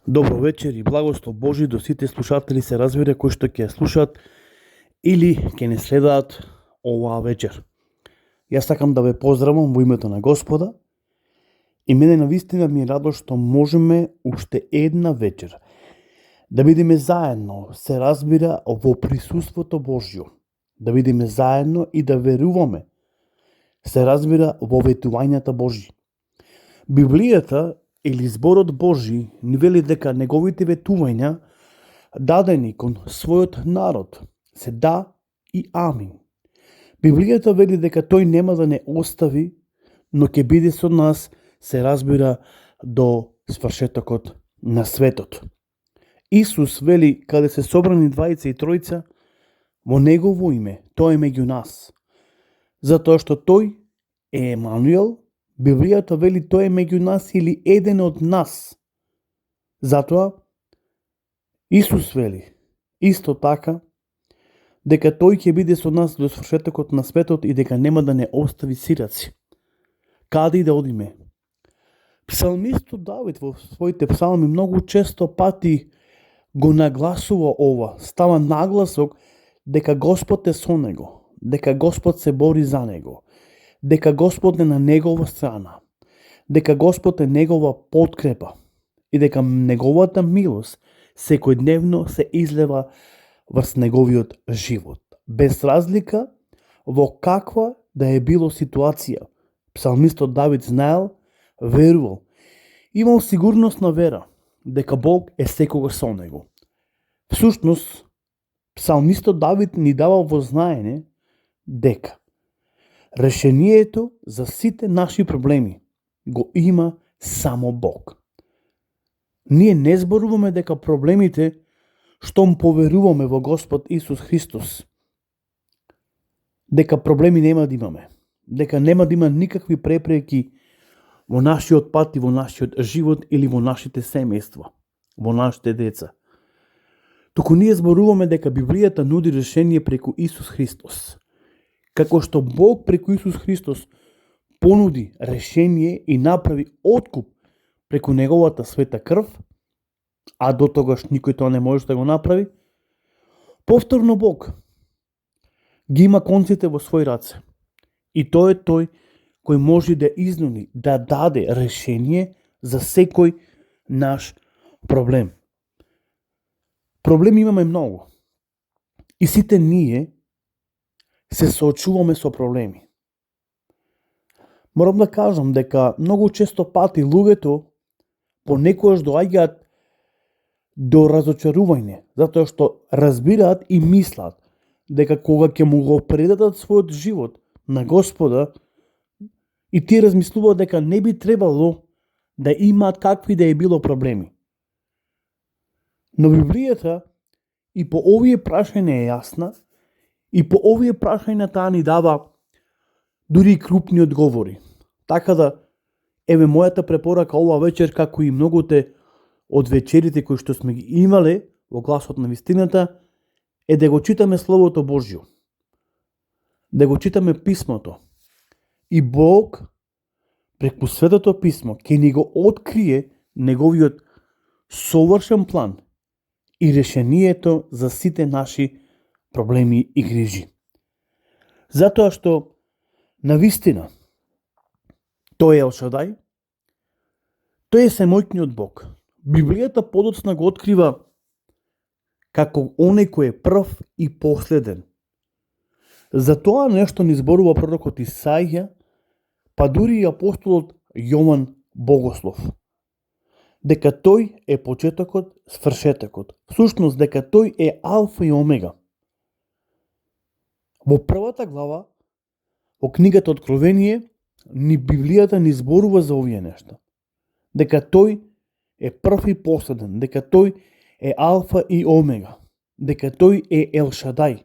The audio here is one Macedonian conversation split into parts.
Добро вечер и благослов Божи до сите слушатели се разбира кои што ќе слушаат или ќе не следаат оваа вечер. Јас сакам да ве поздравам во името на Господа и мене навистина ми е радост што можеме уште една вечер да бидеме заедно, се разбира, во присуството Божјо. Да бидеме заедно и да веруваме, се разбира, во ветувањата Божји. Библијата или зборот Божи ни вели дека неговите ветувања дадени кон својот народ се да и амин. Библијата вели дека тој нема да не остави, но ќе биде со нас, се разбира, до свршетокот на светот. Исус вели каде се собрани двајца и тројца во негово име, тој е меѓу нас. Затоа што тој е Емануел, Библијата вели тој е меѓу нас или еден од нас. Затоа Исус вели исто така дека тој ќе биде со нас до свршетокот на светот и дека нема да не остави сираци. Каде и да одиме? Псалмистот Давид во своите псалми многу често пати го нагласува ова, става нагласок дека Господ е со него, дека Господ се бори за него, дека Господ е на негова страна, дека Господ е негова подкрепа и дека неговата милост секојдневно се излева врз неговиот живот. Без разлика во каква да е било ситуација, псалмистот Давид знаел, верувал, имал сигурностна вера дека Бог е секогаш со него. Всушност, псалмистот Давид ни дава во знаење дека решението за сите наши проблеми го има само Бог. Ние не зборуваме дека проблемите, штом поверуваме во Господ Исус Христос, дека проблеми нема да имаме, дека нема да има никакви препреки во нашиот пат и во нашиот живот или во нашите семејства, во нашите деца. Туку ние зборуваме дека Библијата нуди решение преку Исус Христос. Како што Бог преку Исус Христос понуди решение и направи откуп преку неговата света крв, а до тогаш никој тоа не може да го направи, повторно Бог ги има конците во свој раце. И тој е тој кој може да изнуни, да даде решение за секој наш проблем. Проблеми имаме многу. И сите ние се соочуваме со проблеми. Морам да кажам дека многу често пати луѓето понекогаш доаѓаат до разочарување, затоа што разбираат и мислат дека кога ќе му го предадат својот живот на Господа и тие размислуваат дека не би требало да имаат какви да е било проблеми. Но Библијата и по овие прашања е јасна, и по овие прашања таа ни дава дури и крупни одговори. Така да, еве мојата препорака ова вечер, како и многуте од вечерите кои што сме ги имале во гласот на вистината, е да го читаме Словото Божјо. Да го читаме Писмото. И Бог, преку Светото Писмо, ќе ни го открие неговиот совршен план и решението за сите наши проблеми и грижи. Затоа што, навистина, тој е Ел Шадај, тој е семојќниот Бог. Библијата подоцна го открива како оној кој е прв и последен. За тоа нешто ни зборува пророкот Исаија, па дури и апостолот Јован Богослов. Дека тој е почетокот, свршетокот. Всушност дека тој е алфа и омега. Во првата глава, во книгата Откровение, ни Библијата ни зборува за овие нешта. Дека тој е прв и последен, дека тој е алфа и омега, дека тој е Ел Шадај,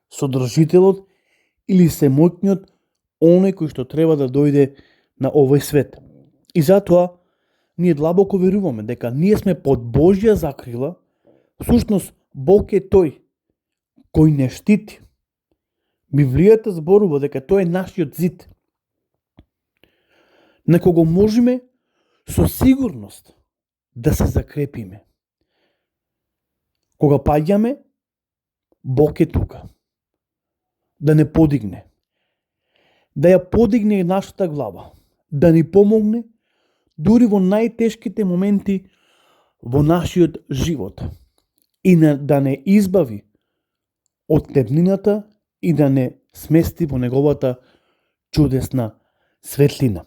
содржителот или семојќниот, оној кој што треба да дојде на овој свет. И затоа ние длабоко веруваме дека ние сме под Божја закрила, всушност Бог е тој кој не штити. Библијата зборува дека тој е нашиот зид, на кого можеме со сигурност да се закрепиме. Кога паѓаме, Бог е тука. Да не подигне. Да ја подигне и нашата глава. Да ни помогне дури во најтешките моменти во нашиот живот. И да не избави од темнината и да не смести во неговата чудесна светлина.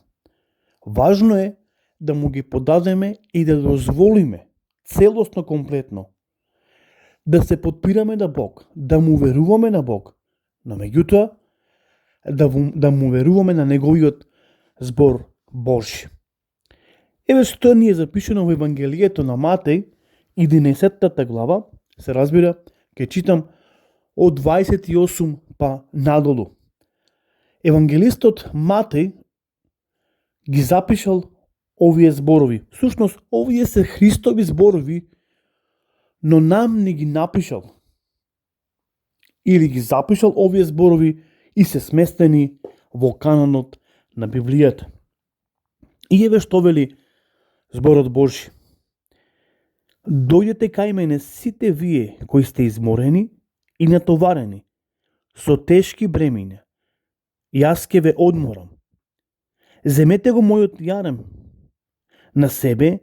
Важно е да му ги подадеме и да дозволиме целосно, комплетно да се подпираме на Бог, да му веруваме на Бог, но меѓутоа да му веруваме на неговиот збор Божи. Еве што ни е запишено во Евангелието на Матеј, 11-та глава, се разбира, ќе читам од 28 па надолу. Евангелистот Матеј ги запишал овие зборови. Всушност, овие се Христови зборови, но нам не ги напишал. Или ги запишал овие зборови и се сместени во канонот на Библијата. И еве што вели зборот Божи. Дојдете кај мене сите вие кои сте изморени и натоварени со тешки бремиња. Јас ќе ве одморам. Земете го мојот јарем на себе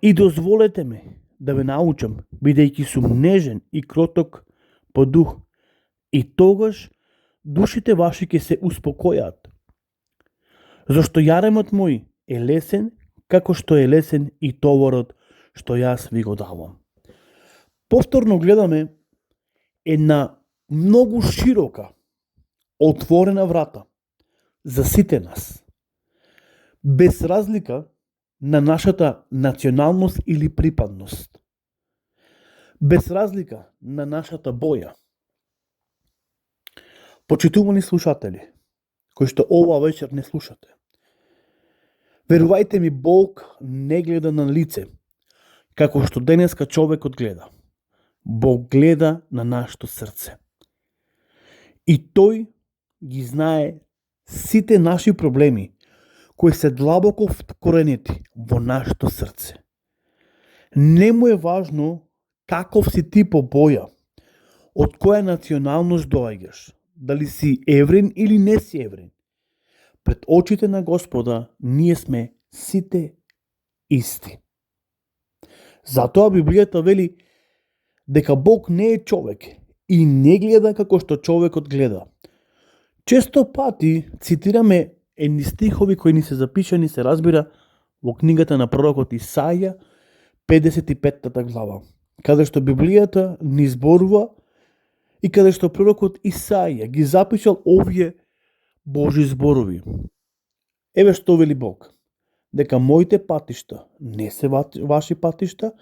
и дозволете ме да ве научам, бидејќи сум нежен и кроток по дух, и тогаш душите ваши ќе се успокојат. Зашто јаремот мој е лесен, како што е лесен и товарот што јас ви го давам. Повторно гледаме една многу широка, отворена врата за сите нас. Без разлика на нашата националност или припадност. Без разлика на нашата боја. Почитувани слушатели, кои што ова вечер не слушате, верувајте ми, Бог не гледа на лице, како што денеска човекот гледа. Бог гледа на нашето срце. И тој ги знае сите наши проблеми, кои се длабоко вкоренети во нашето срце. Не му е важно каков си ти по боја, од која националност доаѓаш, дали си еврин или не си еврин. Пред очите на Господа ние сме сите исти. Затоа Библијата вели дека Бог не е човек и не гледа како што човекот гледа. Често пати цитираме едни стихови кои ни се запишани, се разбира, во книгата на пророкот Исаја, 55-та глава, каде што Библијата ни зборува и каде што пророкот Исаја ги запишал овие Божи зборови. Еве што вели Бог, дека моите патишта не се ваши патишта,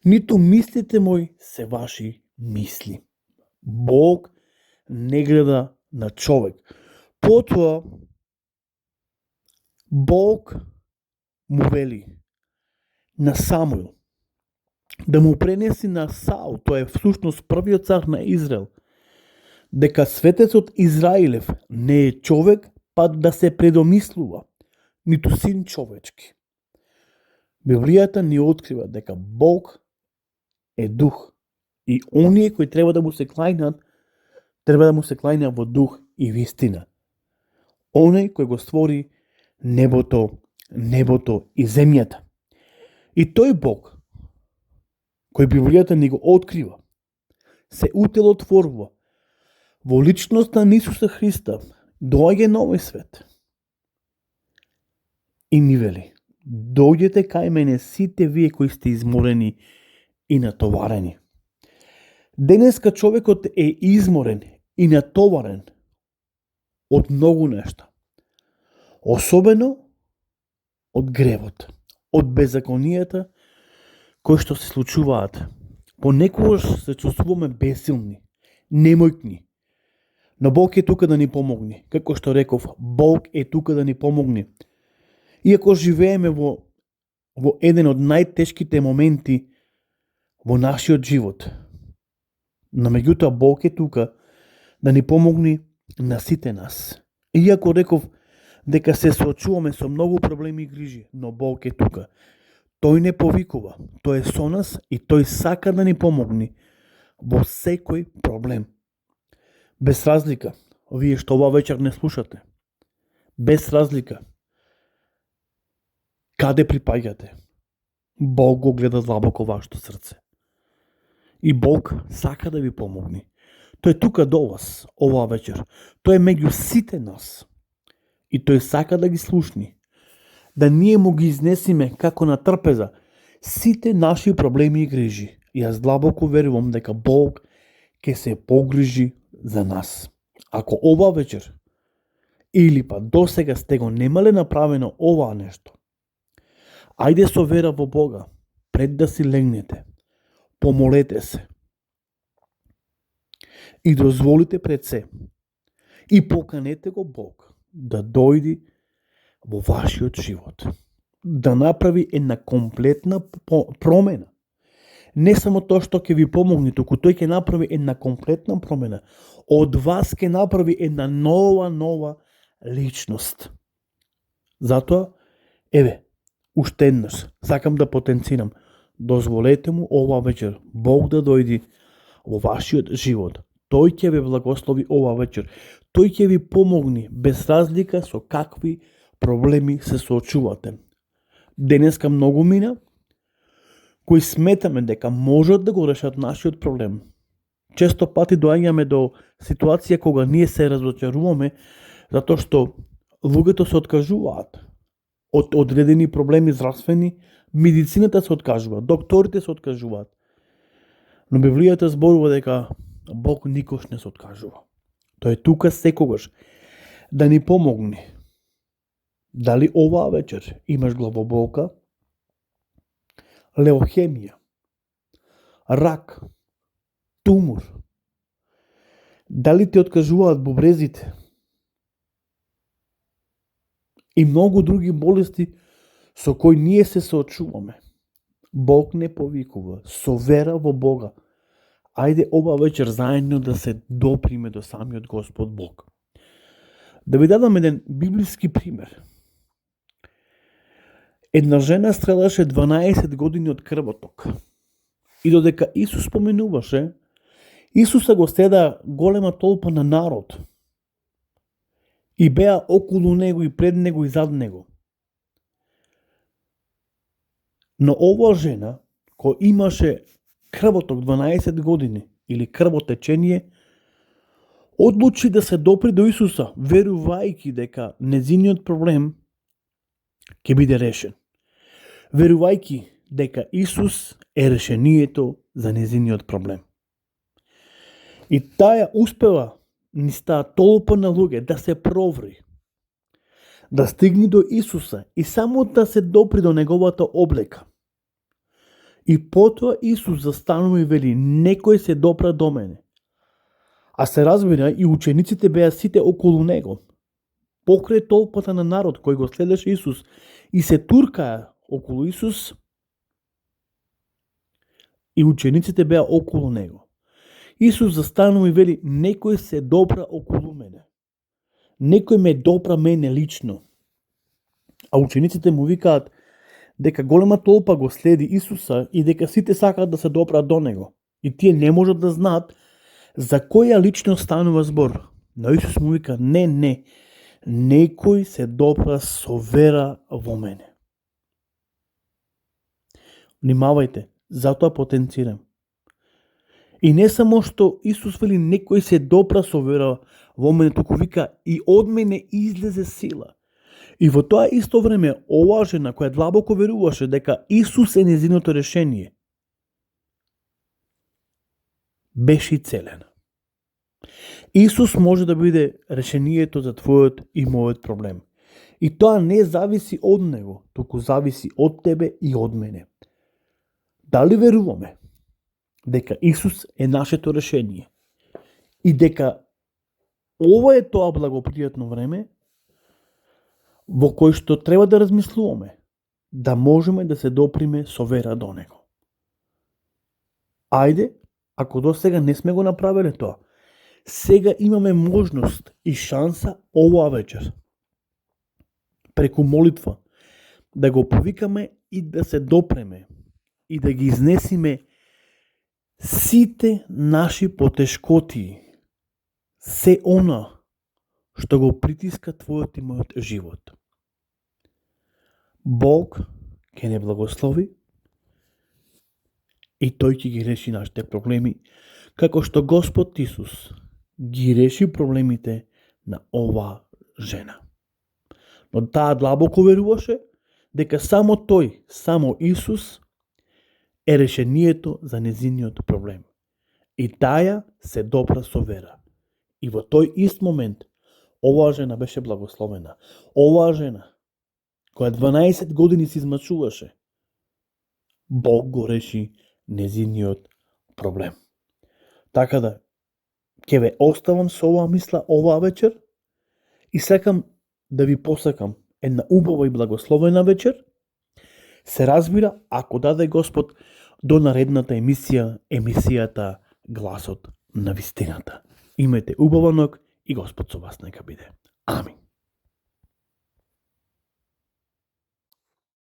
ниту мислите мои се ваши мисли. Бог не гледа на човек. Потоа Бог му вели на Самуил да му пренеси на Саул, тоа е всушност првиот цар на Израел, дека светецот Израилев не е човек, па да се предомислува, ниту син човечки. Библијата ни открива дека Бог е дух и оние кои треба да му се клајнат, треба да му се клајнат во дух и вистина. Оној кој го створи небото и земјата. И тој Бог, кој Библијата ни го открива, се утелотворува во личноста на Исуса Христа, доаѓа на овој свет. И ни вели, дојдете кај мене сите вие кои сте изморени и натоварени. Денеска човекот е изморен и натоварен од многу нешта. Особено од гревот, од беззаконијата кои што се случуваат. Понекогаш се чувствуваме бесилни, немојкни. Но Бог е тука да ни помогне. Како што реков, Бог е тука да ни помогне. Иако живееме во еден од најтешките моменти во нашиот живот. Но меѓутоа Бог е тука да ни помогне на сите нас. Иако реков дека се соочуваме со многу проблеми и грижи, но Бог е тука. Тој не повикува, тој е со нас и тој сака да ни помогне во секој проблем. Без разлика, вие што ова вечер не слушате, без разлика, каде припаѓате, Бог го гледа длабоко вашето срце. И Бог сака да ви помогне. Тој е тука до вас, оваа вечер. Тој е меѓу сите нас. И тој сака да ги слушни. Да ние му ги изнесиме како на трпеза сите наши проблеми и грижи. Јас длабоко верувам дека Бог ќе се погрижи за нас. Ако ова вечер или па досега сте го немале направено оваа нешто, ајде со вера во Бога, пред да си легнете, помолете се и дозволите пред се и поканете го Бог да дојди во вашиот живот, да направи една комплетна промена. Не само тоа што ќе ви помогне, туку тој ќе направи една комплетна промена. Од вас ќе направи една нова личност. Затоа, еве, уште еднаш, сакам да потенцирам, дозволете му ова вечер Бог да дојди во вашиот живот. Тој ќе ве благослови ова вечер. Тој ќе ви помогне без разлика со какви проблеми се соочувате. Денеска многу мина кои сметаме дека можат да го решат нашиот проблем. Често пати доаѓаме до ситуација кога ние се разочаруваме затоа што луѓето се откажуваат од одредени проблеми здравствени, медицината се откажува, докторите се откажуваат. Но Библијата зборува дека Бог никош не се откажува. Тој е тука секогаш да ни помогне. Дали оваа вечер имаш главоболка, леухемија, рак, тумор, дали ти откажуваат бубрезите и многу други болести со кои ние се соочуваме. Бог не повикува, со вера во Бога. Ајде ова вечер заедно да се доприме до самиот Господ Бог. Да ви дадам еден библиски пример. Една жена страдаше 12 години од крвоток. И додека Исус споменуваше, Исуса го следа голема толпа на народ. И беа околу него и пред него и зад него. Но оваа жена, која имаше крвоток 12 години или крвотечение, одлучи да се допре до Исуса, верувајќи дека незиниот проблем ќе биде решен. Верувајќи дека Исус е решението за незиниот проблем. И таја успева низ таа толпа на луѓе да се проври, да стигне до Исуса и само да се допри до неговата облека. И потоа Исус застанува и вели: некој се допра до мене. А се разбира и учениците беа сите околу него, покрај толпата на народ кој го следеше Исус, и се туркаа околу Исус, и учениците беа околу него. Исус застанува и вели: некој се допра околу мене. Некој ме допра мене лично. А учениците му викаат дека голема толпа го следи Исуса и дека сите сакаат да се допраат до него. И тие не можат да знаат за која лично станува збор. Но Исус му вика: не, некој се допра со вера во мене. Внимавајте, затоа потенцирам. И не само што Исус вели некој се допра со вера во мене, туку вика: и од мене излезе сила. И во тоа исто време оваа жена која длабоко веруваше дека Исус е незиното решение, беше целена. Исус може да биде решението за твојот и мојот проблем. И тоа не зависи од него, туку зависи од тебе и од мене. Дали веруваме дека Исус е нашето решение и дека ова е тоа благопријатно време во кој што треба да размислуваме, да можеме да се доприме со вера до него. Ајде, ако до сега не сме го направиле тоа, сега имаме можност и шанса оваа вечер, преку молитва, да го повикаме и да се допреме и да ги изнесиме сите наши потешкоти, се она што го притиска твојот и мојот живот. Бог ќе не благослови и тој ќе ги реши нашите проблеми, како што Господ Исус ги реши проблемите на оваа жена. Но таа длабоко веруваше дека само тој, само Исус е решението за незиниот проблем. И таја се допра со вера. И во тој ист момент оваа жена беше благословена. Оваа жена, која 12 години се измачуваше, Бог го реши незиниот проблем. Така да, ќе ве оставам со оваа мисла оваа вечер и сакам да ви посакам една убава и благословена вечер. Се разбира, ако даде Господ, до наредната емисијата Гласот на вистината. Имајте убава ног и Господ со вас нека биде. Амин.